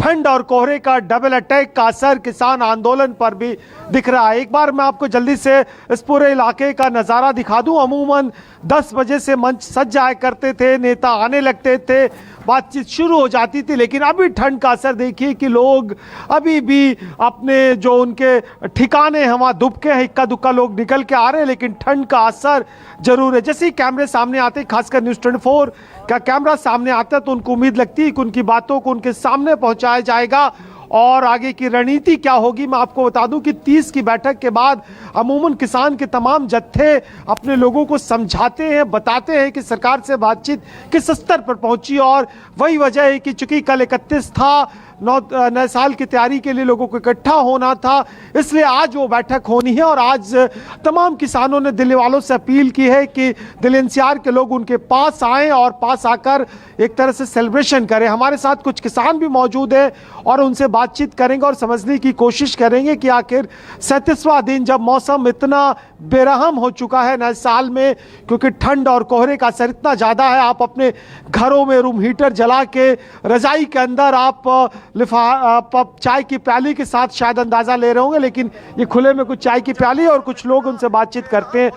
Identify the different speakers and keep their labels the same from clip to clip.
Speaker 1: ठंड और कोहरे का डबल अटैक का असर किसान आंदोलन पर भी दिख रहा है। एक बार मैं आपको जल्दी से इस पूरे इलाके का नज़ारा दिखा दूं। अमूमन 10 बजे से मंच सज जाया करते थे, नेता आने लगते थे, बातचीत शुरू हो जाती थी, लेकिन अभी ठंड का असर देखिए कि लोग अभी भी अपने जो उनके ठिकाने हैं वहां दुबके हैं, इक्का दुक्का लोग निकल के आ रहे हैं, लेकिन ठंड का असर जरूर है। जैसे ही कैमरे सामने आते, खासकर न्यूज़ 24 का कैमरा सामने आता है, तो उनको उम्मीद लगती है कि उनकी बातों को उनके सामने पहुंचाया जाएगा और आगे की रणनीति क्या होगी। मैं आपको बता दूं कि 30 की बैठक के बाद अमूमन किसान के तमाम जत्थे अपने लोगों को समझाते हैं, बताते हैं कि सरकार से बातचीत किस स्तर पर पहुंची, और वही वजह है कि चूंकि कल 31 था, नए साल की तैयारी के लिए लोगों को इकट्ठा होना था, इसलिए आज वो बैठक होनी है। और आज तमाम किसानों ने दिल्ली वालों से अपील की है कि दिल्ली एनसीआर के लोग उनके पास आएं और पास आकर एक तरह से सेलिब्रेशन करें। हमारे साथ कुछ किसान भी मौजूद हैं और उनसे बातचीत करेंगे और समझने की कोशिश करेंगे कि आखिर 37वां दिन जब मौसम इतना बेरहम हो चुका है नए साल में, क्योंकि ठंड और कोहरे का असर इतना ज़्यादा है, आप अपने घरों में रूम हीटर जला के रजाई के अंदर आप चाय की प्याली के साथ शायद अंदाजा ले रहे होंगे, लेकिन ये खुले में कुछ चाय की प्याली और कुछ लोग उनसे बातचीत करते हैं।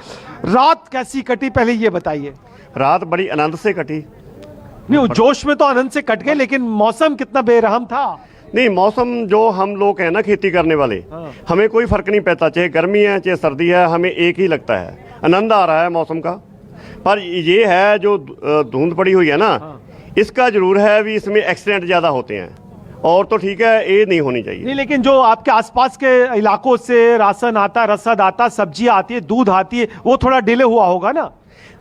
Speaker 1: रात कैसी कटी, पहले ये बताइए।
Speaker 2: रात बड़ी आनंद से कटी।
Speaker 1: नहीं, जोश में तो आनंद से कट गए, लेकिन मौसम कितना बेरहम था।
Speaker 2: नहीं, मौसम जो हम लोग हैं ना खेती करने वाले, हमें कोई फर्क नहीं पड़ता, चाहे गर्मी है चाहे सर्दी है, हमें एक ही लगता है, आनंद आ रहा है मौसम का। पर ये है जो धुंध पड़ी हुई है ना, इसका जरूर है भी इसमें एक्सीडेंट ज़्यादा होते हैं, और तो ठीक है, ये नहीं होनी चाहिए।
Speaker 1: नहीं, लेकिन जो आपके आसपास के इलाकों से राशन आता, रसद आता, सब्जी आती है, दूध आती है, वो थोड़ा डिले हुआ होगा ना?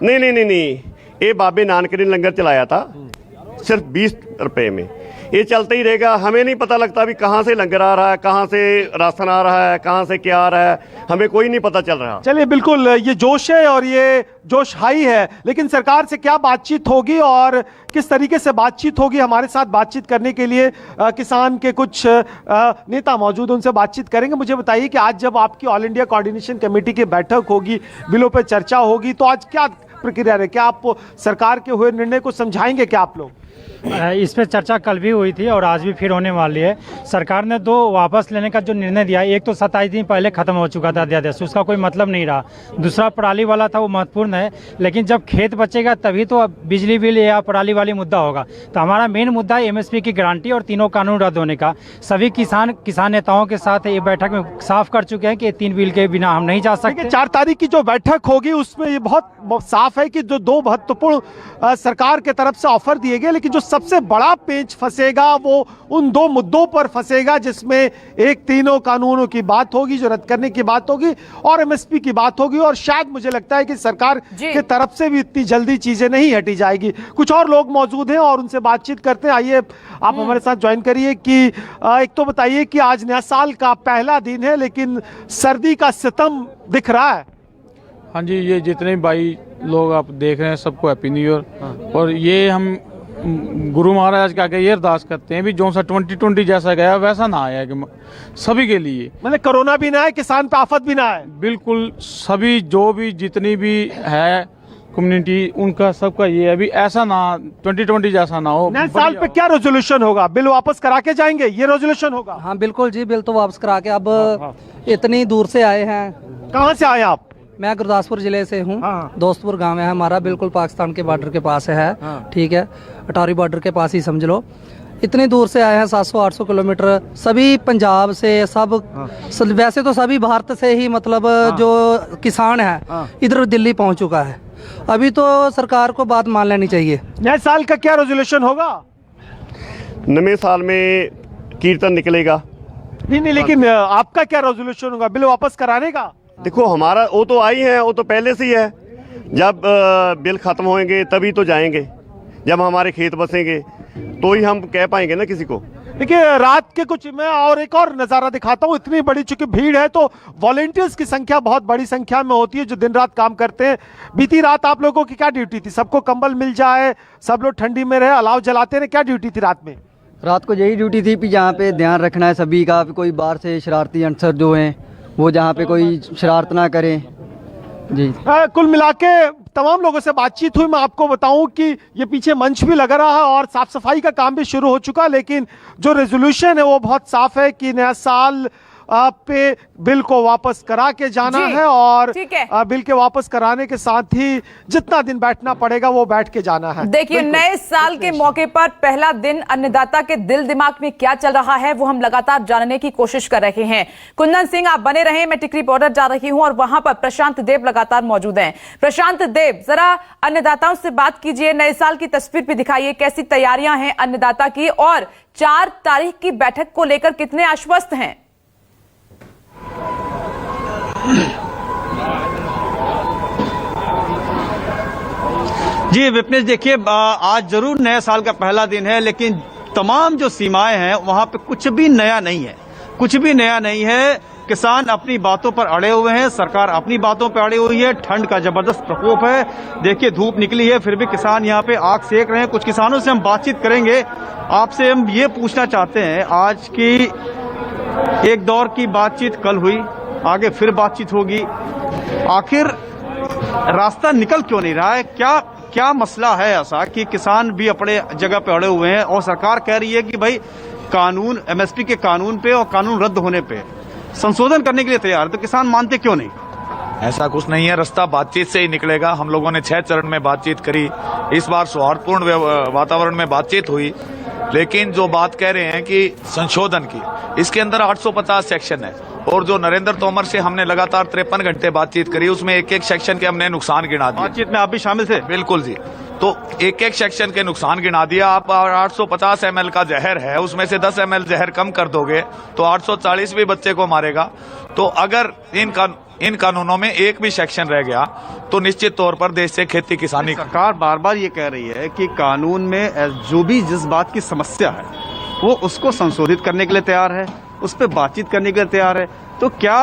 Speaker 2: नहीं नहीं नहीं नहीं, ये बाबे नानक ने लंगर चलाया था सिर्फ 20 रुपए में, ये चलता ही रहेगा। हमें नहीं पता लगता भी कहाँ से लंगर आ रहा है, कहाँ से राशन आ रहा है, कहाँ से क्या आ रहा है, हमें कोई नहीं पता चल रहा।
Speaker 1: चलिए, बिल्कुल ये जोश है और ये जोश हाई है, लेकिन सरकार से क्या बातचीत होगी और किस तरीके से बातचीत होगी, हमारे साथ बातचीत करने के लिए किसान के कुछ नेता मौजूद, उनसे बातचीत करेंगे। मुझे बताइए कि आज जब आपकी ऑल इंडिया कोऑर्डिनेशन कमेटी की बैठक होगी, बिलों पर चर्चा होगी, तो आज क्या प्रक्रिया है? क्या आप सरकार के हुए निर्णय को समझाएंगे क्या आप लोग?
Speaker 3: इस पर चर्चा कल भी हुई थी और आज भी फिर होने वाली है। सरकार ने 2 वापस लेने का जो निर्णय दिया, एक तो 27 दिन पहले खत्म हो चुका था अध्यादेश, उसका कोई मतलब नहीं रहा। दूसरा पराली वाला था, वो महत्वपूर्ण है, लेकिन जब खेत बचेगा तभी तो बिजली बिल या पराली वाली मुद्दा होगा। तो हमारा मेन मुद्दा है एमएसपी की गारंटी और तीनों कानून रद्द होने का। सभी किसान नेताओं के साथ ये बैठक में साफ कर चुके हैं कि 3 बिल के बिना हम नहीं जा सकते।
Speaker 1: 4 तारीख की जो बैठक होगी उसमें ये बहुत साफ है कि जो 2 महत्वपूर्ण सरकार के तरफ से ऑफर दिए गए, लेकिन जो सबसे बड़ा पेच फंसेगा वो उन 2 मुद्दों पर फंसेगा, जिसमें एक तीनों कानूनों की बात होगी जो रद्द करने की बात होगी और एमएसपी की बात होगी, और शायद मुझे लगता है कि सरकार की तरफ से भी इतनी जल्दी चीजें नहीं हटी जाएगी। कुछ और लोग मौजूद हैं और उनसे बातचीत करते हैं। आइए आप हमारे साथ ज्वाइन करिए कि एक तो बताइए कि आज नया साल का पहला दिन है, लेकिन सर्दी का सितम दिख रहा है।
Speaker 4: हाँ जी, ये जितने भाई लोग आप देख रहे हैं सबको हैप्पी न्यू ईयर। और ये हम गुरु महाराज का ये अरदास करते हैं भी जो सा 2020 जैसा गया वैसा ना आया, कि सभी के लिए, मतलब
Speaker 1: कोरोना भी ना आए, किसान पे आफत भी ना आए।
Speaker 4: बिल्कुल, सभी जो भी जितनी भी है कम्युनिटी, उनका सबका ये है भी ऐसा ना 2020 जैसा ना हो।
Speaker 1: नए साल पे क्या रेजोल्यूशन होगा? बिल वापस करा के जाएंगे, ये रेजोल्यूशन होगा?
Speaker 5: हाँ बिल्कुल जी, बिल तो वापस करा के। अब इतनी दूर से आए हैं।
Speaker 1: कहाँ से आए आप?
Speaker 5: मैं गुरदासपुर जिले से हूँ। दोस्तपुर गांव है हमारा, बिल्कुल पाकिस्तान के बॉर्डर के पास है। ठीक है, अटारी बॉर्डर के पास ही समझ लो। इतनी दूर से आए हैं, 700-800 किलोमीटर, सभी पंजाब से, सब वैसे तो सभी भारत से ही, मतलब जो किसान है इधर दिल्ली पहुँच चुका है। अभी तो सरकार को बात मान लेनी चाहिए।
Speaker 1: नए साल का क्या रेजोल्यूशन होगा?
Speaker 2: नए साल में कीर्तन निकलेगा।
Speaker 1: नहीं, लेकिन आपका क्या रेजोल्यूशन होगा बिल वापस कराने का?
Speaker 2: देखो, हमारा वो तो आई है, वो तो पहले से ही है। जब बिल खत्म होंगे तभी तो जाएंगे, जब हमारे खेत बसेंगे तो ही हम कह पाएंगे ना किसी को।
Speaker 1: देखिए, रात के कुछ मैं और एक और नज़ारा दिखाता हूँ। इतनी बड़ी चूंकि भीड़ है तो वॉलेंटियर्स की संख्या बहुत बड़ी संख्या में होती है जो दिन रात काम करते हैं। बीती रात आप लोगों की क्या ड्यूटी थी? सबको कंबल मिल जाए, सब लोग ठंडी में रहे, अलाव जलाते रहे, क्या ड्यूटी थी रात में?
Speaker 6: रात को यही ड्यूटी थी कि जहाँ पे ध्यान रखना है सभी का, कोई बाहर से शरारती अनसर जो हैं वो जहाँ पे कोई शरारत ना करें जी।
Speaker 1: कुल मिला के तमाम लोगों से बातचीत हुई। मैं आपको बताऊं कि ये पीछे मंच भी लग रहा है और साफ सफाई का काम भी शुरू हो चुका, लेकिन जो रेजोल्यूशन है वो बहुत साफ है कि नया साल पे बिल को वापस करा के जाना
Speaker 7: जी,
Speaker 1: है और
Speaker 7: ठीक है।
Speaker 1: बिल के वापस कराने के साथ ही जितना दिन बैठना पड़ेगा वो बैठ के जाना है।
Speaker 7: देखिए, नए साल के मौके पर पहला दिन अन्नदाता के दिल दिमाग में क्या चल रहा है वो हम लगातार जानने की कोशिश कर रहे हैं। कुंदन सिंह, आप बने रहे, मैं टिकरी बॉर्डर जा रही हूं और वहां पर प्रशांत देव लगातार मौजूद हैं। प्रशांत देव, जरा अन्नदाताओं से बात कीजिए, नए साल की तस्वीर भी दिखाइए, कैसी तैयारियां हैं अन्नदाता की और 4 तारीख की बैठक को लेकर कितने आश्वस्त हैं?
Speaker 8: जी विपनेश, देखिए आज जरूर नए साल का पहला दिन है, लेकिन तमाम जो सीमाएं हैं वहां पे कुछ भी नया नहीं है, कुछ भी नया नहीं है। किसान अपनी बातों पर अड़े हुए हैं, सरकार अपनी बातों पर अड़ी हुई है। ठंड का जबरदस्त प्रकोप है, देखिए धूप निकली है, फिर भी किसान यहाँ पे आग सेक रहे हैं। कुछ किसानों से हम बातचीत करेंगे। आपसे हम ये पूछना चाहते हैं, आज की एक दौर की बातचीत कल हुई, आगे फिर बातचीत होगी, आखिर रास्ता निकल क्यों नहीं रहा है? क्या मसला है ऐसा कि किसान भी अपने जगह पे अड़े हुए हैं और सरकार कह रही है कि भाई कानून, एमएसपी के कानून पे और कानून रद्द होने पे संशोधन करने के लिए तैयार है, तो किसान मानते क्यों नहीं?
Speaker 9: ऐसा कुछ नहीं है, रास्ता बातचीत से ही निकलेगा। हम लोगों ने 6 चरण में बातचीत करी, इस बार सौहार्दपूर्ण वातावरण में बातचीत हुई, लेकिन जो बात कह रहे हैं कि संशोधन की, इसके अंदर 850 सेक्शन है और जो नरेंद्र तोमर से हमने लगातार 53 घंटे बातचीत करी, उसमें एक एक सेक्शन के हमने नुकसान गिना दिए।
Speaker 8: बातचीत में आप भी शामिल थे?
Speaker 9: बिल्कुल जी। तो एक एक सेक्शन के नुकसान गिना दिया। आप 850 ml का जहर है, उसमें से 10 ml जहर कम कर दोगे तो 840 भी बच्चे को मारेगा। तो अगर इन कानूनों में एक भी सेक्शन रह गया तो निश्चित तौर पर देश से खेती किसानी।
Speaker 8: सरकार बार बार ये कह रही है कि कानून में जो भी जिस बात की समस्या है वो उसको संशोधित करने के लिए तैयार है, उस पर बातचीत करने के लिए तैयार है। तो क्या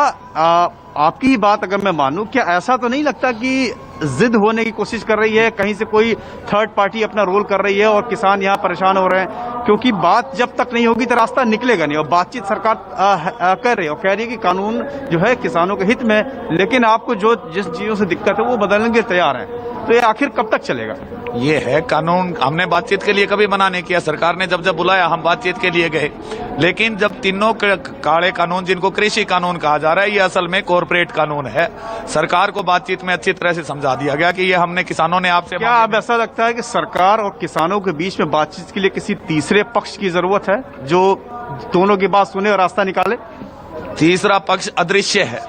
Speaker 8: आपकी ही बात अगर मैं मानूं, क्या ऐसा तो नहीं लगता कि जिद होने की कोशिश कर रही है, कहीं से कोई थर्ड पार्टी अपना रोल कर रही है और किसान यहाँ परेशान हो रहे हैं? क्योंकि बात जब तक नहीं होगी तो रास्ता निकलेगा नहीं। और बातचीत सरकार कर रही है और कह रही है कि कानून जो है किसानों के हित में, लेकिन आपको जिस चीजों से दिक्कत है वो बदलने के तैयार है। तो ये आखिर कब तक चलेगा?
Speaker 9: ये है कानून, हमने बातचीत के लिए कभी मना नहीं किया। सरकार ने जब बुलाया हम बातचीत के लिए गए, लेकिन जब तीनों काले कानून, जिनको कृषि कानून कहा जा रहा है, ये असल में कॉर्पोरेट कानून है। सरकार को बातचीत में अच्छी तरह से समझा दिया गया कि ये हमने किसानों ने आपसे।
Speaker 8: क्या अब ऐसा लगता है कि सरकार और किसानों के बीच में बातचीत के लिए किसी तीसरे पक्ष की जरूरत है जो दोनों की बात सुने और रास्ता निकाले?
Speaker 9: तीसरा पक्ष अदृश्य है,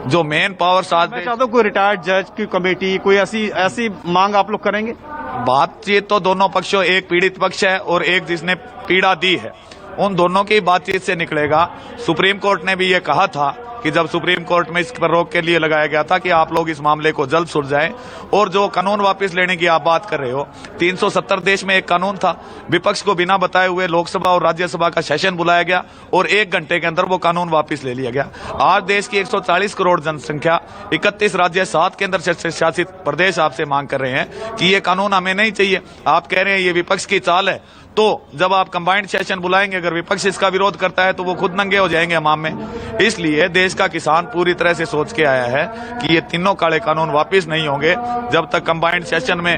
Speaker 9: जो मेन पावर साथ।
Speaker 8: मैं चाहता हूँ कोई रिटायर्ड जज की कमेटी, कोई ऐसी मांग आप लोग करेंगे?
Speaker 9: बातचीत तो दोनों पक्षों, एक पीड़ित पक्ष है और एक जिसने पीड़ा दी है, उन दोनों की बातचीत से निकलेगा। सुप्रीम कोर्ट ने भी ये कहा था कि जब सुप्रीम कोर्ट में इस पर रोक के लिए लगाया गया था कि आप लोग इस मामले को जल्द सुलझाएं। और जो कानून वापस लेने की आप बात कर रहे हो, 370 देश में एक कानून था, विपक्ष को बिना बताए हुए लोकसभा और राज्यसभा का सेशन बुलाया गया और 1 घंटे के अंदर वो कानून वापस ले लिया गया। आज देश की 140 करोड़ जनसंख्या, 31 राज्य, 7 केंद्र शासित प्रदेश आपसे मांग कर रहे हैं कि ये कानून हमें नहीं चाहिए। आप कह रहे हैं ये विपक्ष की चाल है, तो जब आप कंबाइंड सेशन बुलाएंगे, अगर विपक्ष इसका विरोध करता है तो वो खुद नंगे हो जाएंगे अवाम में। इसलिए देश का किसान पूरी तरह से सोच के आया है कि ये तीनों काले कानून वापस नहीं होंगे जब तक कंबाइंड सेशन में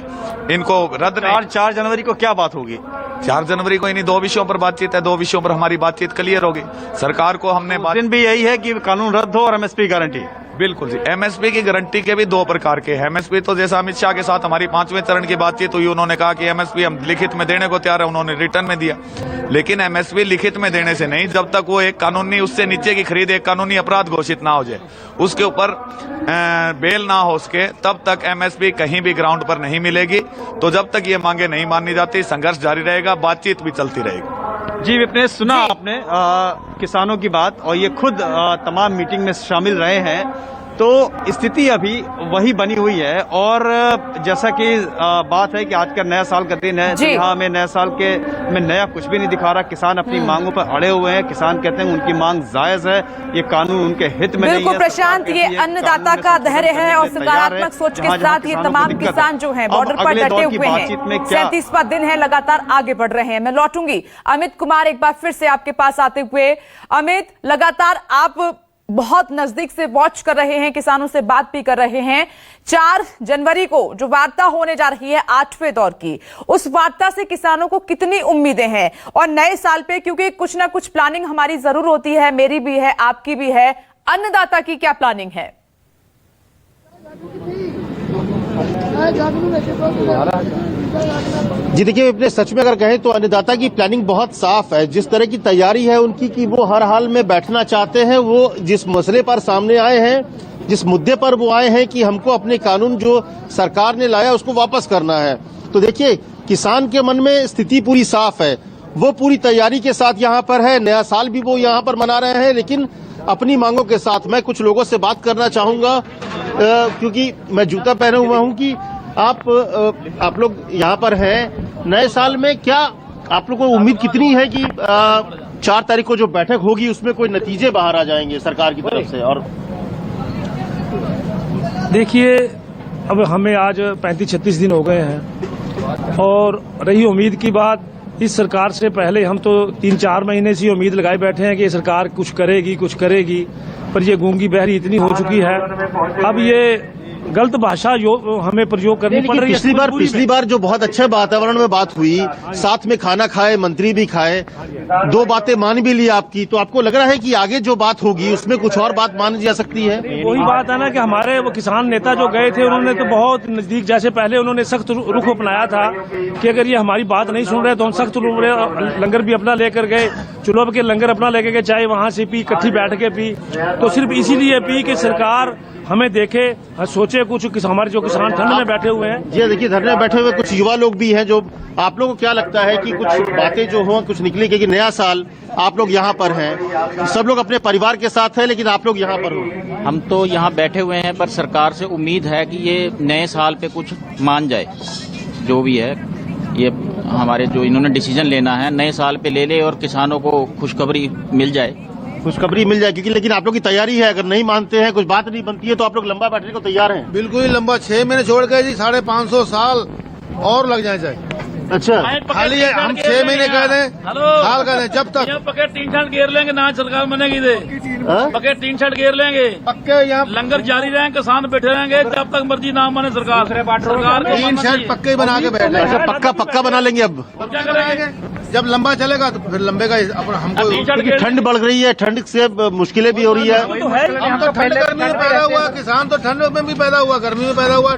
Speaker 9: इनको रद्द नहीं।
Speaker 8: 4 जनवरी को क्या बात होगी?
Speaker 9: 4 जनवरी को इन्हीं 2 विषयों पर बातचीत है, 2 विषयों पर हमारी बातचीत क्लियर होगी। सरकार को हमने
Speaker 8: दिन भी यही है कि कानून रद्द हो और एमएसपी गारंटी।
Speaker 9: बिल्कुल जी, एमएसपी की गारंटी के भी 2 प्रकार के हैं। एमएसपी तो जैसा अमित शाह के साथ हमारी 5वें चरण की बातचीत हुई, उन्होंने कहा कि एमएसपी हम लिखित में देने को तैयार है, उन्होंने रिटर्न में दिया। लेकिन एमएसपी लिखित में देने से नहीं, जब तक वो एक कानूनी, उससे नीचे की खरीद एक कानूनी अपराध घोषित ना हो जाए, उसके ऊपर बेल ना हो सके, तब तक एमएसपी कहीं भी ग्राउंड पर नहीं मिलेगी। तो जब तक ये मांगे नहीं मानी जाती, संघर्ष जारी रहेगा, बातचीत भी चलती रहेगी।
Speaker 8: जी विपनेश, सुना आपने किसानों की बात, और ये खुद तमाम मीटिंग में शामिल रहे हैं। तो स्थिति अभी वही बनी हुई है और जैसा कि बात है कि आज का नया साल का दिन है, तो यहाँ हमें नए साल के में नया कुछ भी नहीं दिखा रहा। किसान अपनी मांगों पर अड़े हुए हैं, किसान कहते हैं उनकी मांग जायज है, ये कानून उनके हित में नहीं है।
Speaker 7: बिल्कुल प्रशांत, ये अन्नदाता का धैर्य है और सकारात्मक सोच के साथ ये तमाम किसान जो हैं बॉर्डर पर डटे हुए हैं। 37वां दिन है, लगातार आगे बढ़ रहे हैं। मैं लौटूंगी अमित कुमार एक बार फिर से आपके पास आते हुए। अमित, लगातार आप बहुत नजदीक से वॉच कर रहे हैं, किसानों से बात भी कर रहे हैं। 4 जनवरी को जो वार्ता होने जा रही है 8वें दौर की, उस वार्ता से किसानों को कितनी उम्मीदें हैं? और नए साल पे क्योंकि कुछ ना कुछ प्लानिंग हमारी जरूर होती है, मेरी भी है, आपकी भी है, अन्नदाता की क्या प्लानिंग है?
Speaker 10: जी देखिए, अपने सच में अगर कहें तो अन्नदाता की प्लानिंग बहुत साफ है। जिस तरह की तैयारी है उनकी कि वो हर हाल में बैठना चाहते हैं। वो जिस मसले पर सामने आए हैं, जिस मुद्दे पर वो आए हैं कि हमको अपने कानून जो सरकार ने लाया उसको वापस करना है, तो देखिए किसान के मन में स्थिति पूरी साफ है। वो पूरी तैयारी के साथ यहाँ पर है। नया साल भी वो यहाँ पर मना रहे हैं, लेकिन अपनी मांगों के साथ। मैं कुछ लोगों से बात करना चाहूंगा क्योंकि मैं जूता पहना हुआ हूँ कि आप लोग यहाँ पर हैं। नए साल में क्या आप लोगों को उम्मीद कितनी है कि 4 तारीख को जो बैठक होगी उसमें कोई नतीजे बाहर आ जाएंगे सरकार की तरफ से? और
Speaker 11: देखिए, अब हमें आज 35-36 दिन हो गए हैं और रही उम्मीद की बात, इस सरकार से पहले हम तो 3-4 महीने से उम्मीद लगाए बैठे हैं कि ये सरकार कुछ करेगी, पर ये गूंगी बहरी इतनी हो चुकी है। अब ये गलत भाषा जो हमें प्रयोग करनी पड़ रही है।
Speaker 10: पिछली बार जो बहुत अच्छे वातावरण में बात हुई, साथ में खाना खाए, मंत्री भी खाए, 2 बातें मान भी ली आपकी, तो आपको लग रहा है कि आगे जो बात होगी उसमें कुछ और बात मानी जा सकती है?
Speaker 11: वही बात है ना कि हमारे वो किसान नेता जो गए थे उन्होंने तो बहुत नजदीक, जैसे पहले उन्होंने सख्त रुख अपनाया था कि अगर ये हमारी बात नहीं सुन रहे तो हम सख्त लंगर भी अपना लेकर गए, चुलब के लंगर अपना लेकर गए, चाहे वहां से पी, इकट्ठी बैठ के पी, तो सिर्फ इसीलिए पी कि सरकार हमें देखे, सोचे कुछ। हमारे जो किसान ठंड में बैठे हुए हैं,
Speaker 10: जी देखिए धरने में बैठे हुए कुछ युवा लोग भी हैं। जो आप लोगों को क्या लगता है कि कुछ बातें जो हो कुछ निकली? क्योंकि नया साल आप लोग यहाँ पर हैं, सब लोग अपने परिवार के साथ हैं, लेकिन आप लोग यहाँ पर हो।
Speaker 12: हम तो यहाँ बैठे हुए हैं, पर सरकार से उम्मीद है कि ये नए साल पे कुछ मान जाए। जो भी है ये हमारे जो इन्होंने डिसीजन लेना है नए साल पे ले ले और किसानों को खुशखबरी मिल जाए।
Speaker 10: खुशखबरी मिल जाए, क्योंकि लेकिन आप लोग की तैयारी है, अगर नहीं मानते हैं, कुछ बात नहीं बनती है, तो आप लोग लंबा बैठने को तैयार हैं?
Speaker 13: बिल्कुल ही लंबा, 6 महीने छोड़ के जी 550 साल और लग जाए चाहे।
Speaker 10: अच्छा,
Speaker 13: खाली है हम 6 महीने कह दें, साल कह दें, जब तक
Speaker 4: पक्के 3 छठ घेर लेंगे ना सरकार बनेगी दे, पक्के 3 छठ घेर लेंगे,
Speaker 13: पक्के यहाँ
Speaker 4: लंगर जारी रहेंगे, किसान बैठे रहेंगे जब तक मर्जी ना माने सरकार।
Speaker 13: 3 छठ पक्के बना के बैठ
Speaker 10: अच्छा, पक्का बना लेंगे। अब
Speaker 4: क्या करेंगे?
Speaker 13: जब लंबा चलेगा तो फिर लंबे का अपना हमको।
Speaker 10: ठंड बढ़ रही है, ठंड से मुश्किलें भी हो रही है।
Speaker 13: हम तो ठंड गर्मी में पैदा हुआ, किसान तो ठंड में भी पैदा हुआ, गर्मी में पैदा हुआ।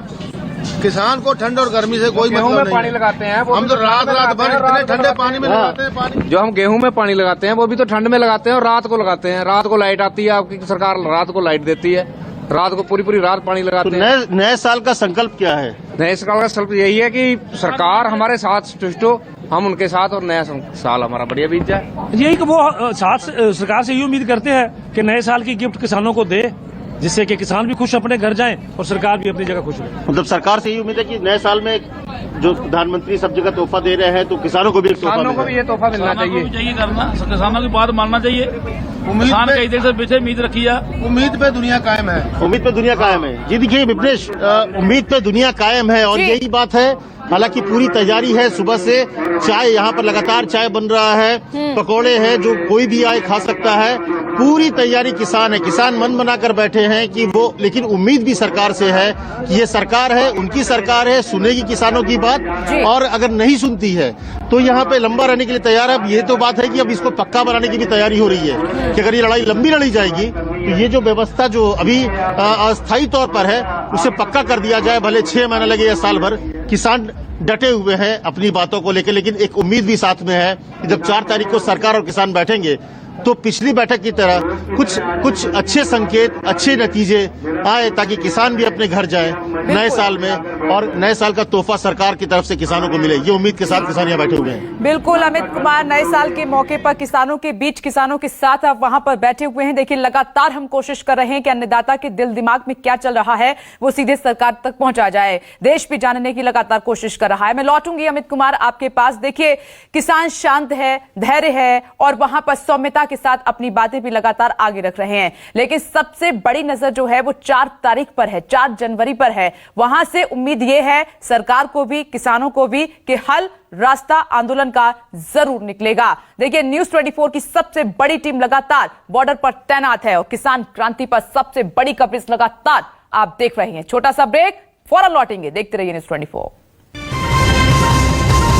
Speaker 13: किसान को ठंड और गर्मी से कोई मतलब नहीं।
Speaker 14: पानी लगाते हैं
Speaker 13: हम तो रात भर इतने ठंडे पानी में लगाते हैं पानी।
Speaker 14: जो हम गेहूं में पानी लगाते हैं वो भी तो ठंड में लगाते हैं और रात को लगाते हैं। रात को लाइट आती है, आपकी सरकार रात को लाइट देती है, रात को पूरी रात पानी लगाते हैं।
Speaker 10: नए साल का संकल्प क्या है?
Speaker 14: नए साल का संकल्प यही है कि सरकार हमारे साथ तुष्ट हो, हम उनके साथ, और नया साल हमारा बढ़िया बीत जाए।
Speaker 11: यही कि वो सरकार से ये उम्मीद करते हैं कि नए साल की गिफ्ट किसानों को दे, जिससे कि किसान भी खुश अपने घर जाएं और सरकार भी अपनी जगह खुश रहे।
Speaker 10: मतलब सरकार से ये उम्मीद है कि नए साल में जो प्रधानमंत्री सब जगह तोहफा दे रहे हैं, तो किसानों को भी ये तोहफा
Speaker 4: मिलना चाहिए करना, किसानों की बात मानना चाहिए। किसान कई देर से पीछे उम्मीद रखी है,
Speaker 13: उम्मीद पे दुनिया कायम है।
Speaker 10: उम्मीद पे दुनिया कायम है। जी देखिए विपनेश, उम्मीद पे दुनिया कायम है और यही बात है। हालांकि पूरी तैयारी है, सुबह से चाय यहाँ पर लगातार चाय बन रहा है, पकौड़े हैं, जो कोई भी आए खा सकता है। पूरी तैयारी किसान है, किसान मन बनाकर बैठे हैं कि वो, लेकिन उम्मीद भी सरकार से है कि ये सरकार है, उनकी सरकार है, सुनेगी किसानों की बात, और अगर नहीं सुनती है तो यहाँ पे लंबा रहने के लिए तैयार है। अब ये तो बात है कि अब इसको पक्का बनाने की भी तैयारी हो रही है कि अगर ये लड़ाई लंबी लड़ी जाएगी तो ये जो व्यवस्था जो अभी अस्थायी तौर पर है उसे पक्का कर दिया जाए, भले 6 महीने लगे या साल भर। किसान डटे हुए हैं अपनी बातों को लेकर, लेकिन एक उम्मीद भी साथ में है कि जब 4 तारीख को सरकार और किसान बैठेंगे तो पिछली बैठक की तरह कुछ अच्छे संकेत, अच्छे नतीजे आए, ताकि किसान भी अपने घर जाए नए साल में, और नए साल का तोहफा सरकार की तरफ से किसानों को मिले। ये उम्मीद के साथ किसान यहाँ बैठे हुए हैं।
Speaker 7: बिल्कुल अमित कुमार, नए साल के मौके पर किसानों के बीच, किसानों के साथ आप वहां पर बैठे हुए हैं। देखिए लगातार हम कोशिश कर रहे हैं कि अन्नदाता के दिल दिमाग में क्या चल रहा है वो सीधे सरकार तक पहुंचा जाए। देश भी जानने की लगातार कोशिश कर रहा है। मैं लौटूंगी अमित कुमार आपके पास। देखिए किसान शांत है, धैर्य है और वहां पर सौम्यता उत्साह के साथ अपनी बातें भी लगातार आगे रख रहे हैं। लेकिन सबसे बड़ी नजर जो है वो 4 तारीख पर है, 4 जनवरी पर है। वहां से उम्मीद ये है सरकार को भी, किसानों को भी, कि हल रास्ता आंदोलन का जरूर निकलेगा। देखिए, न्यूज़ 24 की सबसे बड़ी टीम लगातार बॉर्डर पर तैनात है और किसान क्रांति पर सबसे बड़ी कवरेज लगातार आप देख रहे हैं। छोटा सा ब्रेक, फौरन लौटेंगे। देखते रहिए न्यूज़ 24।